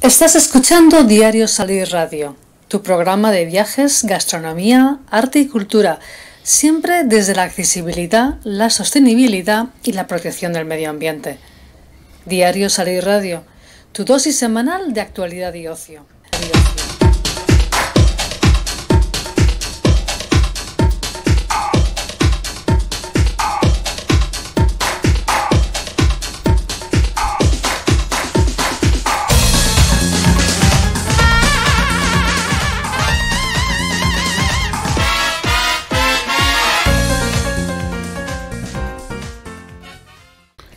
Estás escuchando Diario Salir Radio, tu programa de viajes, gastronomía, arte y cultura, siempre desde la accesibilidad, la sostenibilidad y la protección del medio ambiente. Diario Salir Radio, tu dosis semanal de actualidad y ocio.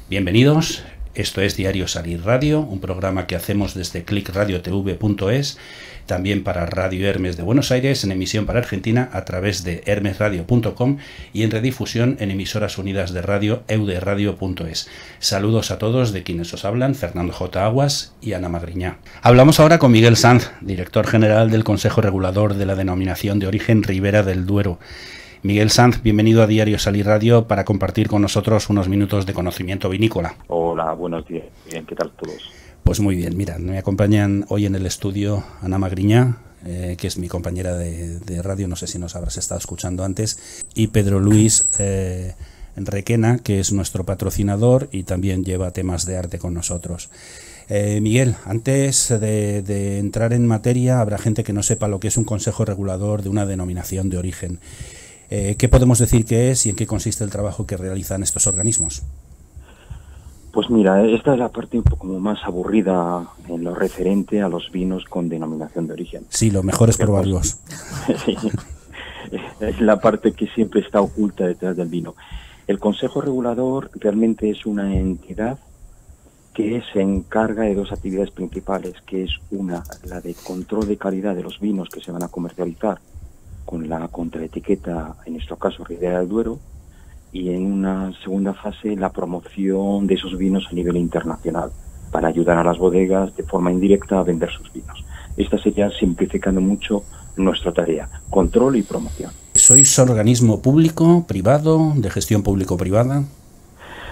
Bienvenidos, esto es Diario Salir Radio, un programa que hacemos desde clickradiotv.es, también para Radio Hermes de Buenos Aires, en emisión para Argentina a través de hermesradio.com y en redifusión en emisoras unidas de radio euderadio.es. Saludos a todos de quienes os hablan, Fernando J. Aguas y Ana Magriñá. Hablamos ahora con Miguel Sanz, director general del Consejo Regulador de la Denominación de Origen Ribera del Duero. Miguel Sanz, bienvenido a Diario Salir Radio para compartir con nosotros unos minutos de conocimiento vinícola. Hola, buenos días. Bien, ¿qué tal todos? Pues muy bien, mira, me acompañan hoy en el estudio Ana Magriñá, que es mi compañera de radio, no sé si nos habrás estado escuchando antes, y Pedro Luis Requena, que es nuestro patrocinador y también lleva temas de arte con nosotros. Miguel, antes de entrar en materia, habrá gente que no sepa lo que es un consejo regulador de una denominación de origen. ¿Qué podemos decir que es y en qué consiste el trabajo que realizan estos organismos? Pues mira, esta es la parte un poco más aburrida en lo referente a los vinos con denominación de origen. Sí, lo mejor es probarlos. Sí, es la parte que siempre está oculta detrás del vino. El Consejo Regulador realmente es una entidad que se encarga de dos actividades principales, que es una, la de control de calidad de los vinos que se van a comercializar con la contraetiqueta, en nuestro caso Ribera del Duero, y en una segunda fase la promoción de esos vinos a nivel internacional, para ayudar a las bodegas de forma indirecta a vender sus vinos. Esta sería, simplificando mucho, nuestra tarea, control y promoción. ¿Sois organismo público, privado, de gestión público-privada?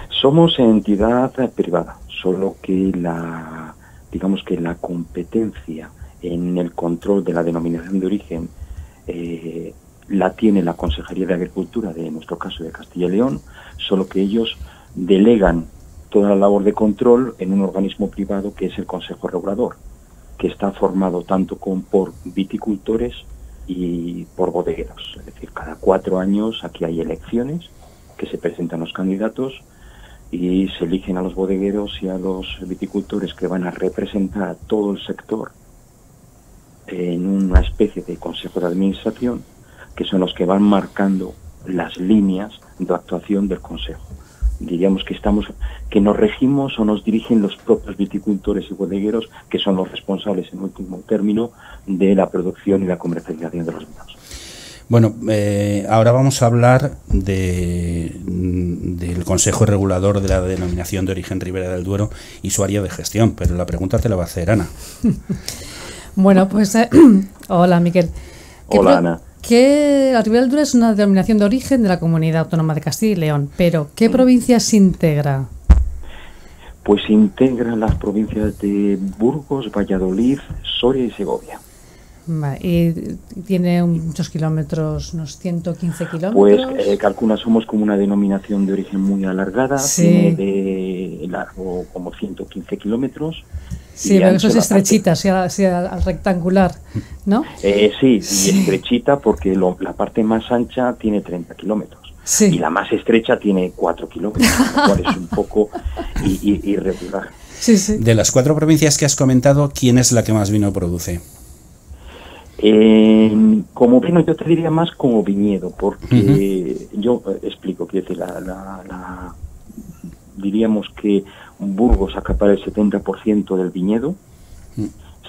Somos entidad privada, solo que digamos que la competencia en el control de la denominación de origen la tiene la Consejería de Agricultura, de en nuestro caso de Castilla y León, solo que ellos delegan toda la labor de control en un organismo privado que es el Consejo Regulador, que está formado tanto por viticultores y por bodegueros. Es decir, cada 4 años aquí hay elecciones que se presentan los candidatos y se eligen a los bodegueros y a los viticultores que van a representar a todo el sector en una especie de consejo de administración, que son los que van marcando las líneas de actuación del consejo. Diríamos que nos regimos o nos dirigen los propios viticultores y bodegueros, que son los responsables en último término de la producción y la comercialización de los vinos. Bueno, ahora vamos a hablar del Consejo Regulador de la Denominación de Origen Ribera del Duero y su área de gestión, pero la pregunta te la va a hacer Ana. Bueno, pues hola Miguel. Hola Ana. La Ribera del Duero es una denominación de origen de la Comunidad Autónoma de Castilla y León, pero ¿qué provincias integra? Pues integra las provincias de Burgos, Valladolid, Soria y Segovia. Y tiene muchos kilómetros, unos 115 kilómetros. Pues calcula, somos como una denominación de origen muy alargada, sí. Tiene de largo como 115 kilómetros. Sí, pero eso es estrechita, sea al rectangular, ¿no? Sí, y estrechita porque la parte más ancha tiene 30 kilómetros. Sí. Y la más estrecha tiene 4 kilómetros, lo cual es un poco irregular. Sí, sí. De las 4 provincias que has comentado, ¿quién es la que más vino produce? Como vino, yo te diría más como viñedo, porque yo explico, quiero decir, diríamos que Burgos acapara el 70% del viñedo,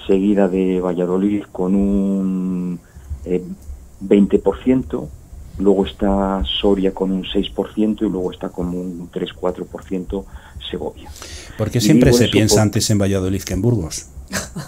seguida de Valladolid con un 20%, luego está Soria con un 6% y luego está como un 3-4% Segovia. ¿Por qué siempre se piensa antes en Valladolid que en Burgos?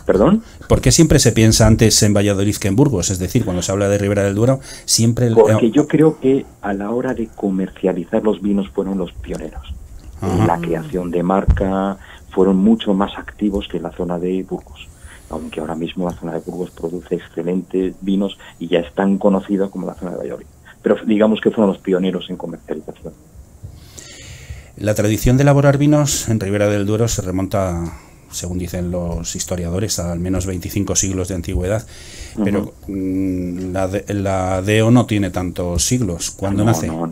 ¿Perdón? ¿Por qué siempre se piensa antes en Valladolid que en Burgos? Es decir, cuando se habla de Ribera del Duero, siempre... Porque yo creo que a la hora de comercializar los vinos fueron los pioneros. En la creación de marca fueron mucho más activos que en la zona de Burgos. aunque ahora mismo la zona de Burgos produce excelentes vinos y ya es tan conocida como la zona de Valladolid. Pero digamos que fueron los pioneros en comercialización. La tradición de elaborar vinos en Ribera del Duero se remonta, según dicen los historiadores, a al menos 25 siglos de antigüedad, pero la DEO no tiene tantos siglos. ¿Cuándo nace? No.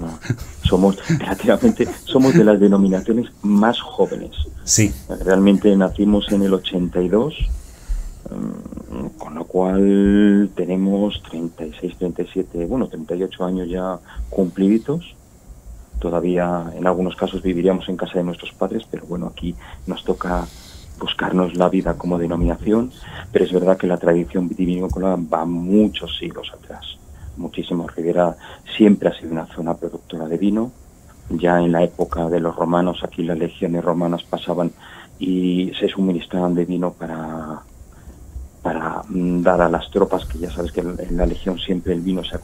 Somos, relativamente, somos de las denominaciones más jóvenes. Sí. Realmente nacimos en el 82, con lo cual tenemos 36, 37, 38 años ya cumpliditos. Todavía en algunos casos viviríamos en casa de nuestros padres, pero bueno, aquí nos toca buscarnos la vida como denominación, pero es verdad que la tradición vitivinícola va muchos siglos atrás, muchísimo. Ribera siempre ha sido una zona productora de vino. Ya en la época de los romanos, aquí las legiones romanas pasaban y se suministraban de vino para dar a las tropas, que ya sabes que en la legión siempre el vino se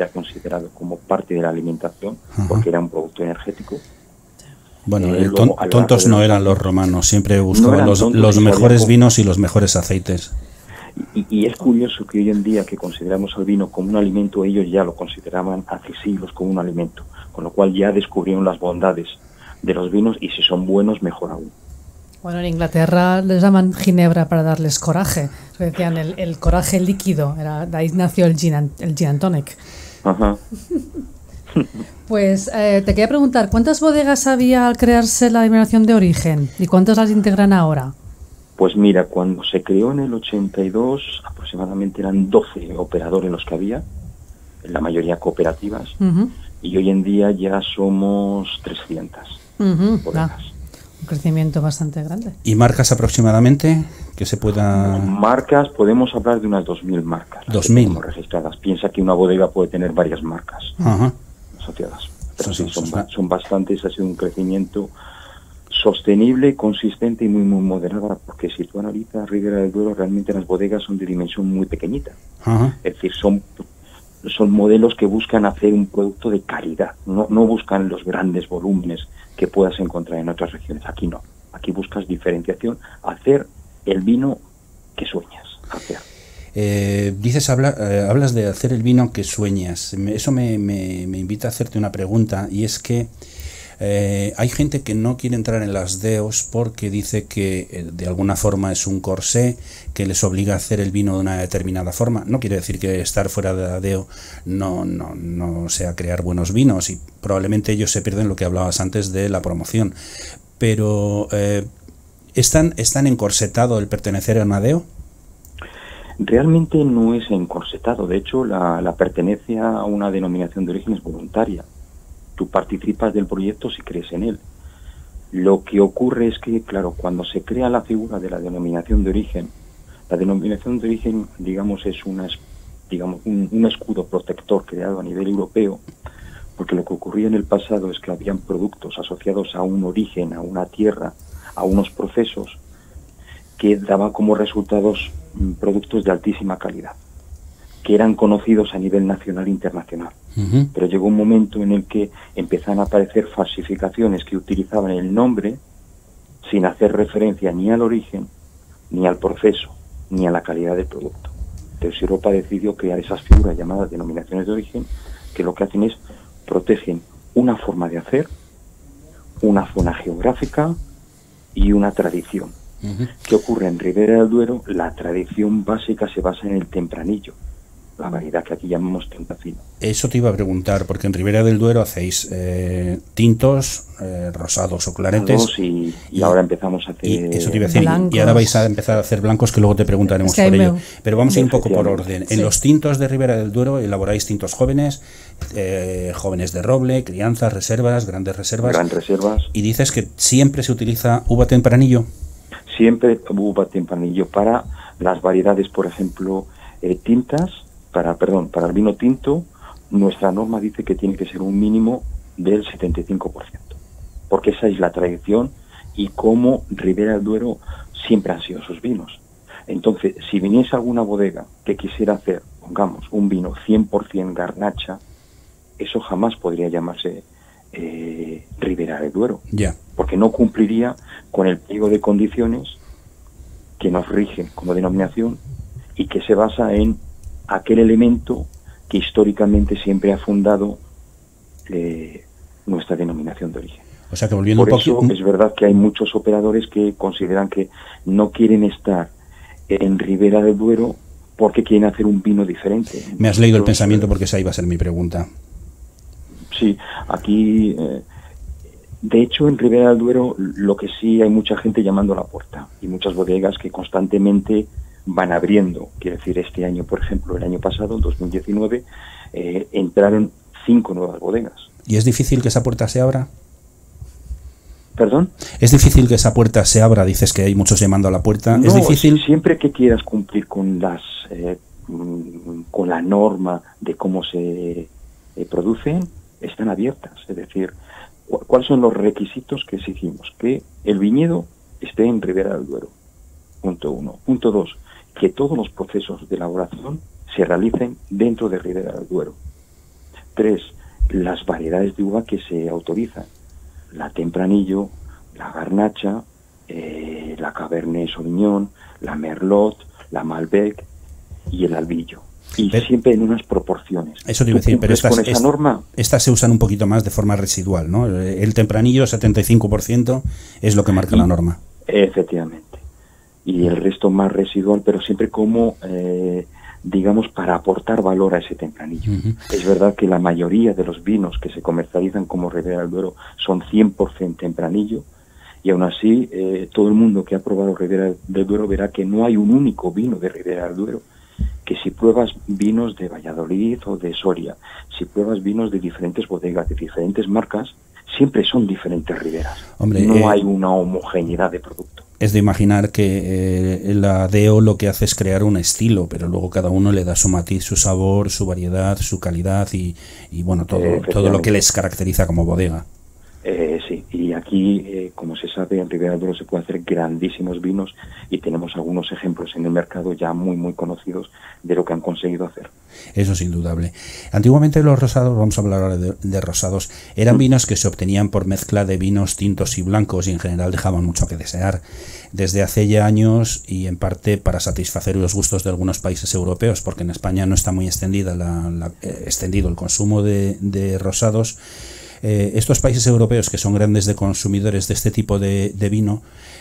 ha considerado como parte de la alimentación, porque era un producto energético. Bueno, tontos no eran los romanos, siempre buscaban los mejores vinos y los mejores aceites. Y es curioso que hoy en día, que consideramos al vino como un alimento, ellos ya lo consideraban hace siglos como un alimento, con lo cual ya descubrieron las bondades de los vinos y si son buenos, mejor aún. Bueno, en Inglaterra les llaman ginebra para darles coraje. Decían el coraje líquido, de ahí nació el gin and tonic. Ajá. Pues te quería preguntar, ¿cuántas bodegas había al crearse la denominación de origen y cuántas las integran ahora? Pues mira, cuando se creó en el 82, aproximadamente eran 12 operadores los que había, la mayoría cooperativas, y hoy en día ya somos 300 bodegas. Un crecimiento bastante grande. ¿Y marcas aproximadamente que se pueda...? Marcas, podemos hablar de unas 2.000 marcas. 2.000. Registradas. Piensa que una bodega puede tener varias marcas asociadas. Pero sí, son bastantes, ha sido un crecimiento sostenible, consistente y muy moderada, porque si tú analizas Ribera del Duero, realmente las bodegas son de dimensión muy pequeñita. Es decir, son modelos que buscan hacer un producto de calidad, no buscan los grandes volúmenes que puedas encontrar en otras regiones. Aquí no, aquí buscas diferenciación, hacer el vino que sueñas hacer. Hablas de hacer el vino que sueñas. Eso me invita a hacerte una pregunta, y es que hay gente que no quiere entrar en las DEOs porque dice que de alguna forma es un corsé que les obliga a hacer el vino de una determinada forma. No quiere decir que estar fuera de la DEO no sea crear buenos vinos, y probablemente ellos se pierden lo que hablabas antes de la promoción. Pero ¿están encorsetado el pertenecer a una DEO? Realmente no es encorsetado. De hecho, la pertenencia a una denominación de origen es voluntaria. Tú participas del proyecto si crees en él. Lo que ocurre es que, claro, cuando se crea la figura de la denominación de origen, la denominación de origen, digamos, es un escudo protector creado a nivel europeo, porque lo que ocurría en el pasado es que habían productos asociados a un origen, a una tierra, a unos procesos, que daban como resultados productos de altísima calidad, que eran conocidos a nivel nacional e internacional. Pero llegó un momento en el que empezaron a aparecer falsificaciones que utilizaban el nombre sin hacer referencia ni al origen, ni al proceso, ni a la calidad del producto. Entonces Europa decidió crear esas figuras llamadas denominaciones de origen, que lo que hacen es protegen una forma de hacer, una zona geográfica y una tradición. ¿Qué ocurre en Ribera del Duero? La tradición básica se basa en el tempranillo, la variedad que aquí llamamos Tempranillo. Eso te iba a preguntar, porque en Ribera del Duero hacéis tintos, rosados o claretes. Y ahora empezamos a hacer... Eso te iba a decir, blancos. y ahora vais a empezar a hacer blancos, que luego te preguntaremos por ello. Pero vamos a ir un poco por orden. En los tintos de Ribera del Duero elaboráis tintos jóvenes, jóvenes de roble, crianzas, reservas, grandes reservas. Grandes reservas. Y dices que siempre se utiliza uva tempranillo. Siempre uva tempranillo para las variedades, por ejemplo, tintas. Para el vino tinto, nuestra norma dice que tiene que ser un mínimo del 75%, porque esa es la tradición y como Ribera del Duero siempre han sido sus vinos. Entonces, si viniese alguna bodega que quisiera hacer, pongamos, un vino 100% garnacha, eso jamás podría llamarse Ribera del Duero, Ya. porque no cumpliría con el pliego de condiciones que nos rige como denominación y que se basa en aquel elemento que históricamente siempre ha fundado nuestra denominación de origen. O sea que volviendo Por un eso poquito... es verdad que hay muchos operadores que consideran que no quieren estar en Ribera del Duero porque quieren hacer un vino diferente. Me has leído el pensamiento porque esa iba a ser mi pregunta. Sí, aquí, de hecho, en Ribera del Duero lo que sí hay mucha gente llamando a la puerta y muchas bodegas que constantemente van abriendo. Quiero decir, este año, por ejemplo, el año pasado, en 2019, entraron 5 nuevas bodegas. ¿Y es difícil que esa puerta se abra? ¿Perdón? ¿Es difícil que esa puerta se abra? Dices que hay muchos llamando a la puerta. No, ¿Es difícil? Siempre que quieras cumplir con con la norma de cómo se producen, están abiertas. Es decir, ¿cuáles son los requisitos que exigimos? Que el viñedo esté en Ribera del Duero. Punto 1. Punto 2. Que todos los procesos de elaboración se realicen dentro de Ribera del Duero. 3. Las variedades de uva que se autorizan. La Tempranillo, la Garnacha, la Cabernet Sauvignon, la Merlot, la Malbec y el Albillo. Y siempre en unas proporciones. Eso te iba a decir, pero estas se usan un poquito más de forma residual, ¿no? El Tempranillo, 75%, es lo que marca la norma. Efectivamente. Y el resto más residual, pero siempre como... digamos, para aportar valor a ese tempranillo. Es verdad que la mayoría de los vinos que se comercializan como Ribera del Duero son 100% tempranillo, y aún así todo el mundo que ha probado Ribera del Duero verá que no hay un único vino de Ribera del Duero, que si pruebas vinos de Valladolid o de Soria, si pruebas vinos de diferentes bodegas, de diferentes marcas, siempre son diferentes riberas. Hombre, no hay una homogeneidad de producto. Es de imaginar que la DEO lo que hace es crear un estilo, pero luego cada uno le da su matiz, su sabor, su variedad, su calidad y bueno, todo lo que les caracteriza como bodega. Sí, y aquí, como se sabe, en Ribera del Duero se puede hacer grandísimos vinos y tenemos algunos ejemplos en el mercado ya muy, muy conocidos de lo que han conseguido hacer. Eso es indudable. Antiguamente los rosados, vamos a hablar ahora de rosados, eran vinos que se obtenían por mezcla de vinos tintos y blancos y en general dejaban mucho que desear. Desde hace ya años y en parte para satisfacer los gustos de algunos países europeos, porque en España no está muy extendido el consumo de rosados. Estos países europeos que son grandes de consumidores de este tipo de vino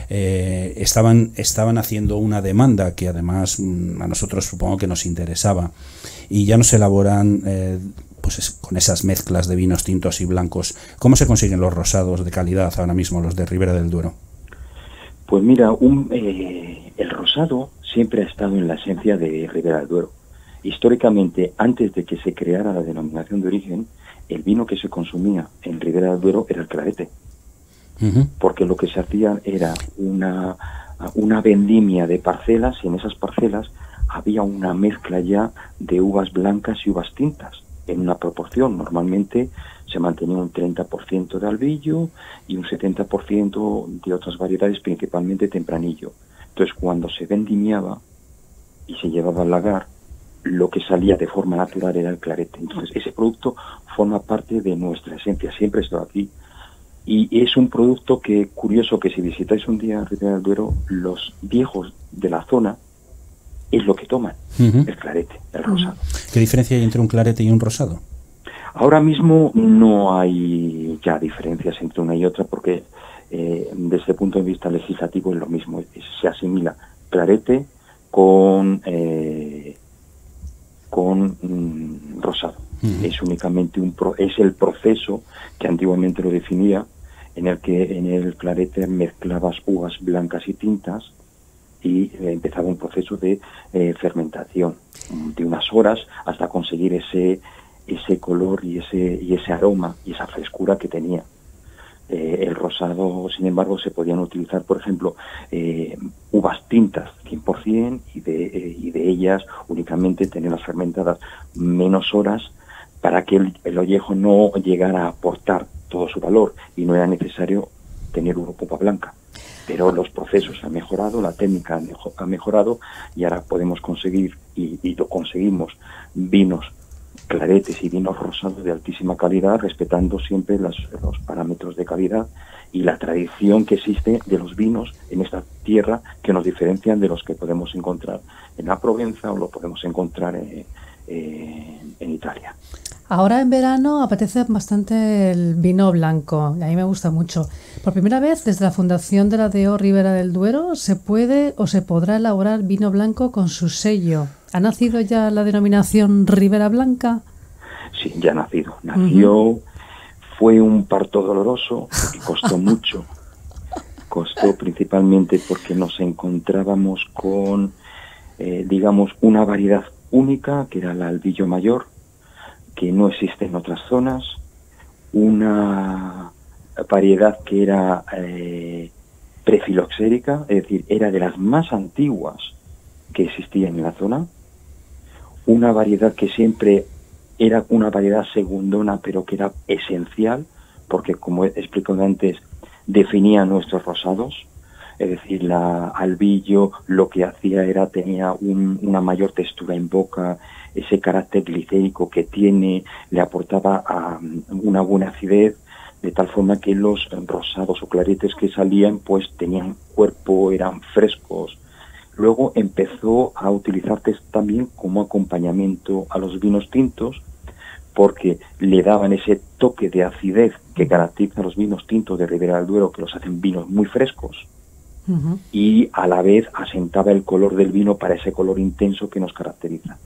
estaban haciendo una demanda que además a nosotros supongo que nos interesaba, y ya no se elaboran con esas mezclas de vinos tintos y blancos. ¿Cómo se consiguen los rosados de calidad ahora mismo, los de Ribera del Duero? Pues mira, el rosado siempre ha estado en la esencia de Ribera del Duero. Históricamente, antes de que se creara la denominación de origen, el vino que se consumía en Ribera del Duero era el clarete. Porque lo que se hacía era una vendimia de parcelas, y en esas parcelas había una mezcla ya de uvas blancas y uvas tintas, en una proporción. Normalmente se mantenía un 30% de albillo y un 70% de otras variedades, principalmente tempranillo. Entonces, cuando se vendimiaba y se llevaba al lagar, lo que salía de forma natural era el clarete. Entonces, ese producto forma parte de nuestra esencia, siempre está aquí. Y es un producto que, curioso, que si visitáis un día Ribera del Duero, los viejos de la zona es lo que toman, el clarete, el rosado. ¿Qué diferencia hay entre un clarete y un rosado? Ahora mismo no hay ya diferencias entre una y otra, porque desde el punto de vista legislativo es lo mismo, se asimila clarete con rosado. Es únicamente es el proceso que antiguamente lo definía, en el que en el clarete mezclabas uvas blancas y tintas y empezaba un proceso de fermentación de unas horas hasta conseguir ese color y ese aroma y esa frescura que tenía. El rosado, sin embargo, se podían utilizar, por ejemplo, uvas tintas 100% y de ellas únicamente tenerlas fermentadas menos horas para que el ollejo no llegara a aportar todo su valor, y no era necesario tener una uva blanca. Pero los procesos han mejorado, la técnica ha mejorado, y ahora podemos conseguir, y lo conseguimos, vinos claretes y vinos rosados de altísima calidad, respetando siempre los parámetros de calidad y la tradición que existe de los vinos en esta tierra, que nos diferencian de los que podemos encontrar en la Provenza o lo podemos encontrar en Italia. Ahora en verano apetece bastante el vino blanco, y a mí me gusta mucho. Por primera vez, desde la fundación de la DO Ribera del Duero, se puede o se podrá elaborar vino blanco con su sello. ¿Ha nacido ya la denominación Ribera Blanca? Sí, ya ha nacido. Nació, fue un parto doloroso, que costó mucho. Costó principalmente porque nos encontrábamos con, digamos, una variedad única, que era el albillo mayor, que no existe en otras zonas, una variedad que era prefiloxérica, es decir, era de las más antiguas que existían en la zona, una variedad que siempre era una variedad segundona, pero que era esencial, porque como he explicado antes, definía nuestros rosados, es decir, la albillo lo que hacía era, tenía una mayor textura en boca, ese carácter glicérico que tiene, le aportaba una buena acidez, de tal forma que los rosados o claretes que salían pues tenían cuerpo, eran frescos. Luego empezó a utilizarse también como acompañamiento a los vinos tintos, porque le daban ese toque de acidez que caracteriza a los vinos tintos de Ribera del Duero, que los hacen vinos muy frescos, y a la vez asentaba el color del vino para ese color intenso que nos caracteriza.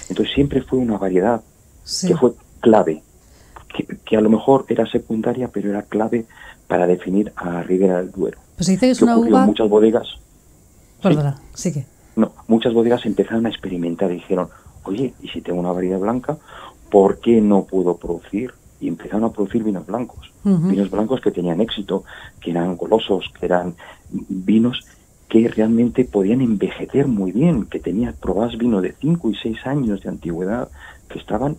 Entonces siempre fue una variedad que fue clave, que a lo mejor era secundaria, pero era clave para definir a Ribera del Duero. Pues se dice que es una uva... Muchas bodegas... Perdona, sigue. No, muchas bodegas empezaron a experimentar y dijeron, oye, ¿y si tengo una variedad blanca, por qué no puedo producir? Y empezaron a producir vinos blancos. Vinos blancos que tenían éxito, que eran golosos, que eran vinos que realmente podían envejecer muy bien, que probabas vino de 5 y 6 años de antigüedad, que estaban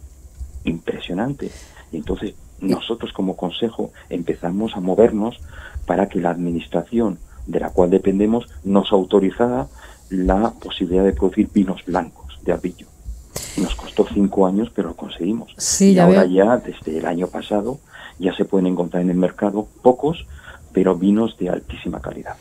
impresionantes. Y entonces nosotros como consejo empezamos a movernos para que la administración de la cual dependemos nos autorizara la posibilidad de producir vinos blancos de albillo. Nos costó 5 años, pero lo conseguimos. Sí, y ahora ya, desde el año pasado, ya se pueden encontrar en el mercado pocos, pero vinos de altísima calidad.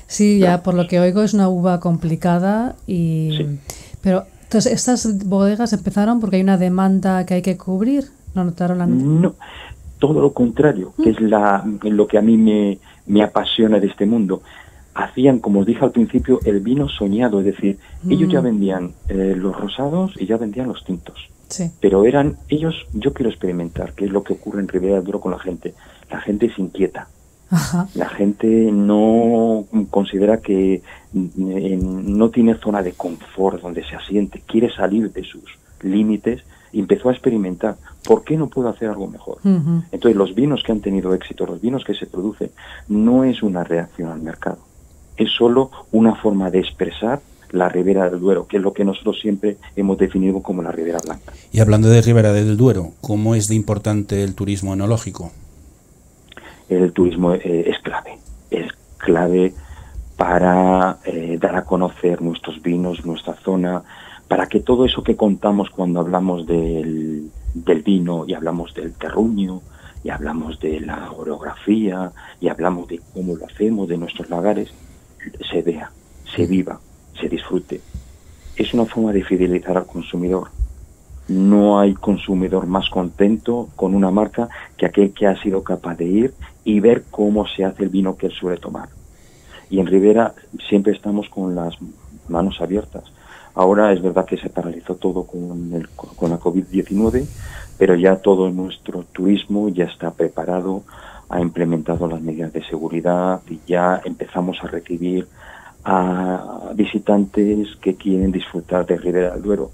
Sí, ya por lo que oigo es una uva complicada y... Sí. Pero entonces estas bodegas empezaron porque hay una demanda que hay que cubrir. ¿No notaron No, todo lo contrario, que es lo que a mí me apasiona de este mundo. Hacían, como os dije al principio, el vino soñado, es decir, ellos ya vendían los rosados y ya vendían los tintos. Sí. Pero eran ellos, yo quiero experimentar, qué es lo que ocurre en Ribera del Duero con la gente. La gente se inquieta. Ajá. La gente no considera que no tiene zona de confort donde se asiente, quiere salir de sus límites y empezó a experimentar. ¿Por qué no puedo hacer algo mejor? Entonces los vinos que han tenido éxito, los vinos que se producen, no es una reacción al mercado, es solo una forma de expresar la Ribera del Duero, que es lo que nosotros siempre hemos definido como la Ribera Blanca. Y hablando de Ribera del Duero, ¿cómo es de importante el turismo enológico? El turismo es clave para dar a conocer nuestros vinos, nuestra zona, para que todo eso que contamos cuando hablamos del vino y hablamos del terruño y hablamos de la orografía y hablamos de cómo lo hacemos, de nuestros lagares, se vea, se viva, se disfrute. Es una forma de fidelizar al consumidor. No hay consumidor más contento con una marca que aquel que ha sido capaz de ir y ver cómo se hace el vino que él suele tomar. Y en Ribera siempre estamos con las manos abiertas. Ahora es verdad que se paralizó todo con la COVID-19, pero ya todo nuestro turismo ya está preparado, ha implementado las medidas de seguridad y ya empezamos a recibir a visitantes que quieren disfrutar de Ribera del Duero.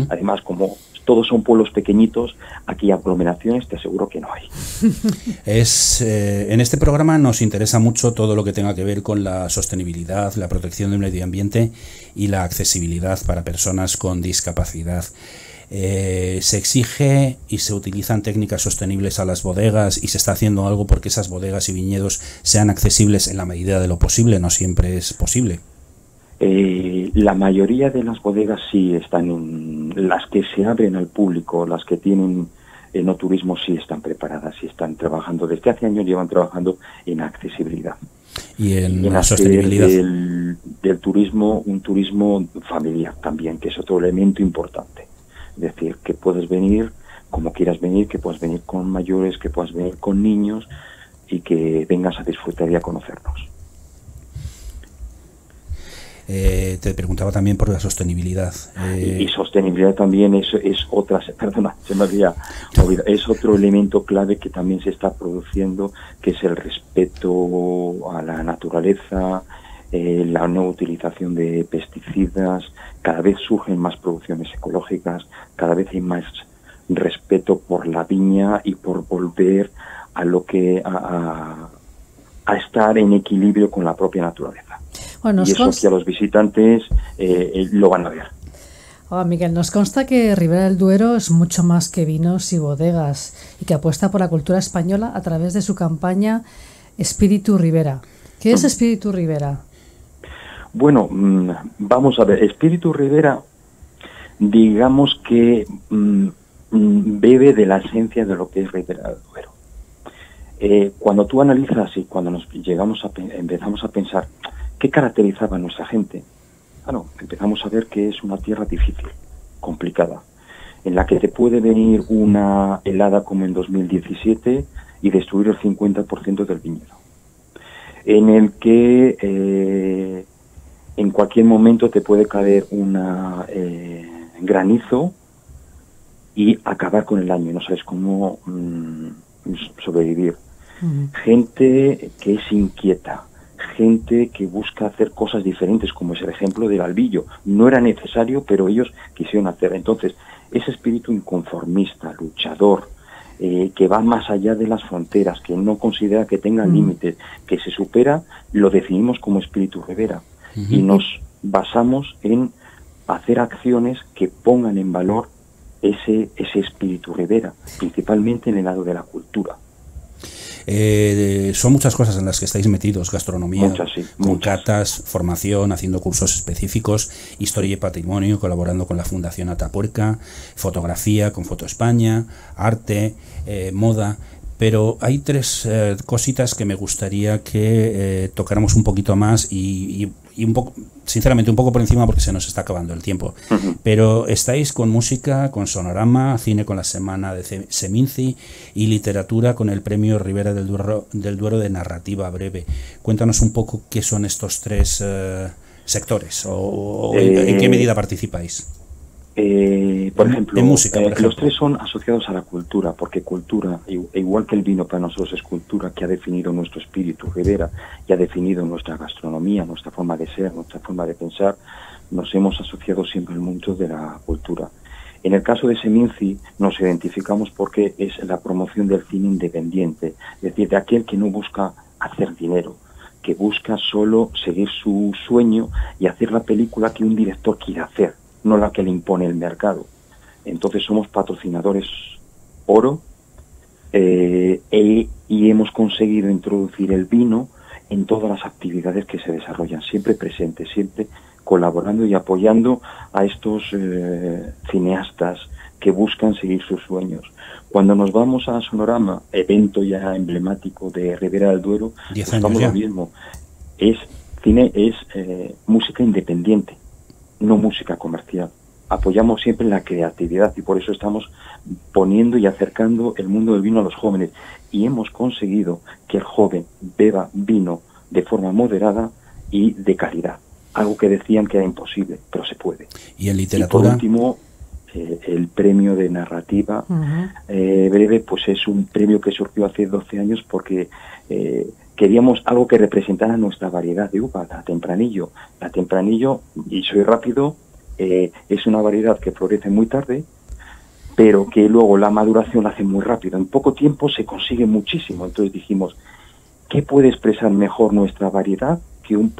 Además, como todos son pueblos pequeñitos, aquí aglomeraciones te aseguro que no hay. En este programa nos interesa mucho todo lo que tenga que ver con la sostenibilidad, la protección del medio ambiente y la accesibilidad para personas con discapacidad. Se exige y se utilizan técnicas sostenibles a las bodegas y se está haciendo algo porque esas bodegas y viñedos sean accesibles en la medida de lo posible. No siempre es posible. La mayoría de las bodegas sí están las que se abren al público, las que tienen no turismo, sí están preparadas, sí están trabajando. Desde hace años llevan trabajando en accesibilidad. Y en la sostenibilidad. Del turismo, un turismo familiar también, que es otro elemento importante. Es decir, que puedes venir como quieras venir, que puedas venir con mayores, que puedas venir con niños y que vengas a disfrutar y a conocernos. Te preguntaba también por la sostenibilidad. Y sostenibilidad también es otra, perdona, se me había olvidado, es otro elemento clave que también se está produciendo, que es el respeto a la naturaleza, la no utilización de pesticidas. Cada vez surgen más producciones ecológicas, cada vez hay más respeto por la viña y por volver a lo que a estar en equilibrio con la propia naturaleza. Bueno, y eso que a los visitantes lo van a ver. Miguel, nos consta que Ribera del Duero es mucho más que vinos y bodegas y que apuesta por la cultura española a través de su campaña Espíritu Ribera. ¿Qué es Espíritu Ribera? Bueno, vamos a ver. Espíritu Ribera, digamos que bebe de la esencia de lo que es Ribera del Duero. Cuando tú analizas y cuando empezamos a pensar ¿qué caracterizaba a nuestra gente? Claro, empezamos a ver que es una tierra difícil, complicada, en la que te puede venir una helada como en 2017 y destruir el 50% del viñedo. En el que en cualquier momento te puede caer una granizo y acabar con el año, no sabes cómo sobrevivir. Gente que es inquieta, gente que busca hacer cosas diferentes, como es el ejemplo del Albillo. No era necesario, pero ellos quisieron hacer. Entonces, ese espíritu inconformista, luchador, que va más allá de las fronteras, que no considera que tengan límites, que se supera, lo definimos como espíritu Ribera. Y nos basamos en hacer acciones que pongan en valor ese espíritu Ribera, principalmente en el lado de la cultura. Son muchas cosas en las que estáis metidos: gastronomía, con muchas. catas, formación, haciendo cursos específicos, historia y patrimonio, colaborando con la Fundación Atapuerca, fotografía con Foto España, arte, moda. Pero hay tres cositas que me gustaría que tocáramos un poquito más y un poco, sinceramente, un poco por encima porque se nos está acabando el tiempo. Pero estáis con música, con Sonorama, cine con la Semana de Seminci y literatura con el premio Ribera del Duero de narrativa breve. Cuéntanos un poco qué son estos tres sectores o en qué medida participáis. Por ejemplo, en música, por ejemplo, los tres son asociados a la cultura, porque cultura, igual que el vino para nosotros es cultura, que ha definido nuestro espíritu Ribera y ha definido nuestra gastronomía, nuestra forma de ser, nuestra forma de pensar. Nos hemos asociado siempre al mundo de la cultura. En el caso de Seminci nos identificamos porque es la promoción del cine independiente, es decir, de aquel que no busca hacer dinero, que busca solo seguir su sueño y hacer la película que un director quiere hacer, no la que le impone el mercado. Entonces somos patrocinadores oro y hemos conseguido introducir el vino en todas las actividades que se desarrollan, siempre presentes, siempre colaborando y apoyando a estos cineastas que buscan seguir sus sueños. Cuando nos vamos a Sonorama, evento ya emblemático de Ribera del Duero, buscamos lo mismo. Es música independiente, no música comercial. Apoyamos siempre la creatividad y por eso estamos poniendo y acercando el mundo del vino a los jóvenes. Y hemos conseguido que el joven beba vino de forma moderada y de calidad. Algo que decían que era imposible, pero se puede. ¿Y en literatura? Y por último, el premio de narrativa breve, pues es un premio que surgió hace 12 años porque queríamos algo que representara nuestra variedad de uva, la Tempranillo. La Tempranillo, y soy rápido, es una variedad que florece muy tarde, pero que luego la maduración la hace muy rápido. En poco tiempo se consigue muchísimo. Entonces dijimos, ¿qué puede expresar mejor nuestra variedad que un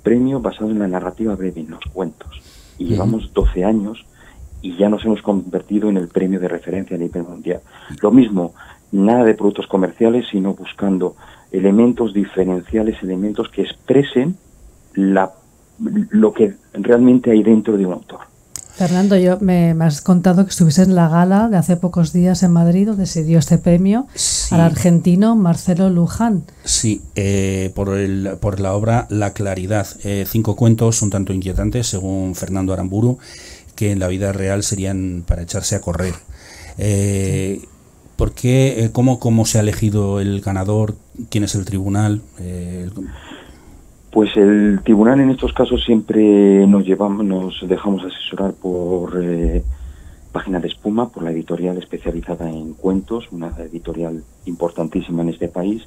premio basado en la narrativa breve, en los cuentos? Y llevamos 12 años y ya nos hemos convertido en el premio de referencia a nivel mundial. Lo mismo, nada de productos comerciales, sino buscando elementos diferenciales, elementos que expresen lo que realmente hay dentro de un autor. Fernando, me has contado que estuviste en la gala de hace pocos días en Madrid, donde se dio este premio al argentino Marcelo Luján. Sí, por la obra La Claridad. 5 cuentos un tanto inquietantes, según Fernando Aramburu, que en la vida real serían para echarse a correr. ¿Por qué? ¿Cómo se ha elegido el ganador? ¿Quién es el tribunal? Pues el tribunal en estos casos siempre nos dejamos asesorar por Página de Espuma, por la editorial especializada en cuentos, una editorial importantísima en este país,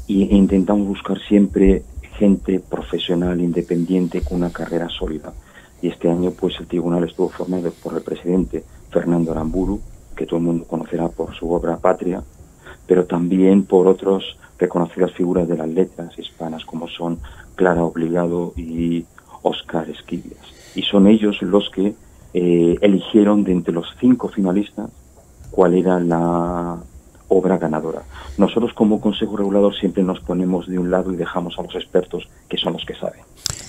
e intentamos buscar siempre gente profesional, independiente, con una carrera sólida. Y este año pues el tribunal estuvo formado por el presidente Fernando Aramburu, que todo el mundo conocerá por su obra Patria, pero también por otras reconocidas figuras de las letras hispanas, como son Clara Obligado y Óscar Esquivias. Y son ellos los que eligieron de entre los 5 finalistas cuál era la obra ganadora. Nosotros como Consejo Regulador siempre nos ponemos de un lado y dejamos a los expertos, que son los que saben.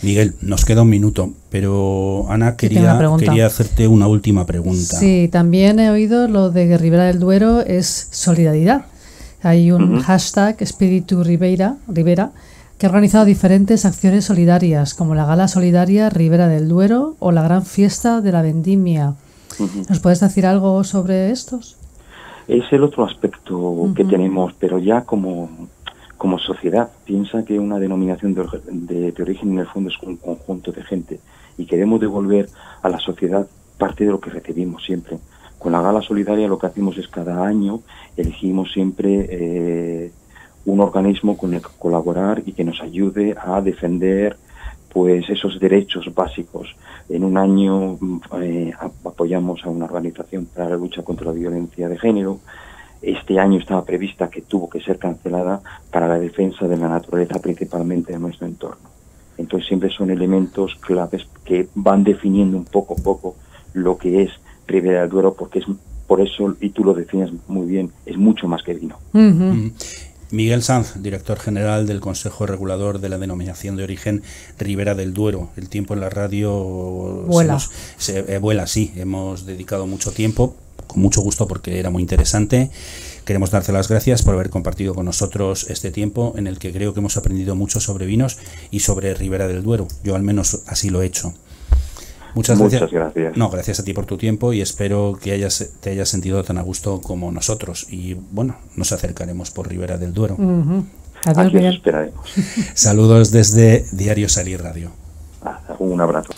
Miguel, nos queda un minuto, pero Ana quería hacerte una última pregunta. Sí, también he oído lo de Ribera del Duero es solidaridad. Hay un hashtag Espíritu Ribera, que ha organizado diferentes acciones solidarias, como la Gala Solidaria Ribera del Duero o la Gran Fiesta de la Vendimia. ¿Nos puedes decir algo sobre estos? Es el otro aspecto que tenemos, pero ya como sociedad. Piensa que una denominación de origen en el fondo es un conjunto de gente y queremos devolver a la sociedad parte de lo que recibimos siempre. Con la Gala Solidaria lo que hacemos es cada año elegimos siempre un organismo con el que colaborar y que nos ayude a defender pues esos derechos básicos. En un año apoyamos a una organización para la lucha contra la violencia de género. Este año estaba prevista, que tuvo que ser cancelada, para la defensa de la naturaleza, principalmente de nuestro entorno. Entonces siempre son elementos claves que van definiendo un poco a poco lo que es Ribera del Duero, porque es por eso, y tú lo defines muy bien, es mucho más que vino. Miguel Sanz, director general del Consejo Regulador de la Denominación de Origen Ribera del Duero. El tiempo en la radio vuela, sí. Hemos dedicado mucho tiempo, con mucho gusto, porque era muy interesante. Queremos darte las gracias por haber compartido con nosotros este tiempo en el que creo que hemos aprendido mucho sobre vinos y sobre Ribera del Duero. Yo al menos así lo he hecho. Muchas gracias. No, gracias a ti por tu tiempo y espero que te hayas sentido tan a gusto como nosotros. Y bueno, nos acercaremos por Ribera del Duero. Adiós, aquí os esperaremos. Saludos desde Diario Salir Radio. Un abrazo.